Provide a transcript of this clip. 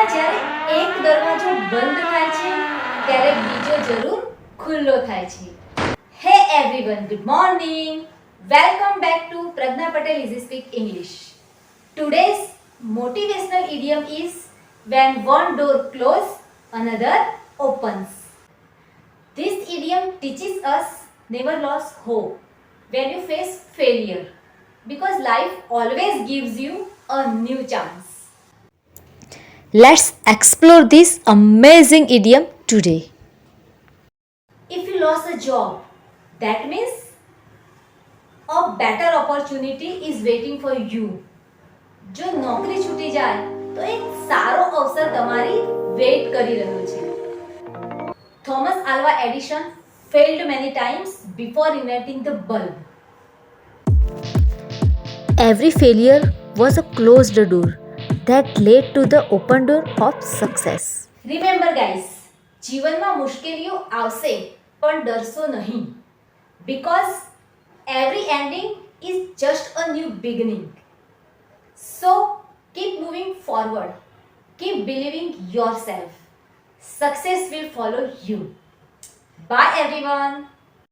જીવનમાં જ્યારે એક દરવાજો બંધ થાય છે ત્યારે બીજો જરૂર ખુલ્લો થાય છે. Hey everyone, good morning. Welcome back to Pragna Patel Easy Speak English. Today's motivational idiom is when one door closes, another opens. This idiom teaches us never lose hope when you face failure because life always gives you a new chance. Let's explore this amazing idiom today. If you lost a job, that means a better opportunity is waiting for you. જો નોકરી છૂટી જાય તો એક સારો અવસર તમારી weight કરી રહ્યો છે. Thomas Alva Edison failed many times before inventing the bulb. Every failure was a closed door that led to the open door of success. Remember guys, જીવનમાં મુશ્કેલીઓ આવશે પણ ડરશો નહીં. Because every ending is just a new beginning. So keep moving forward. Keep believing yourself. Success will follow you. Bye everyone.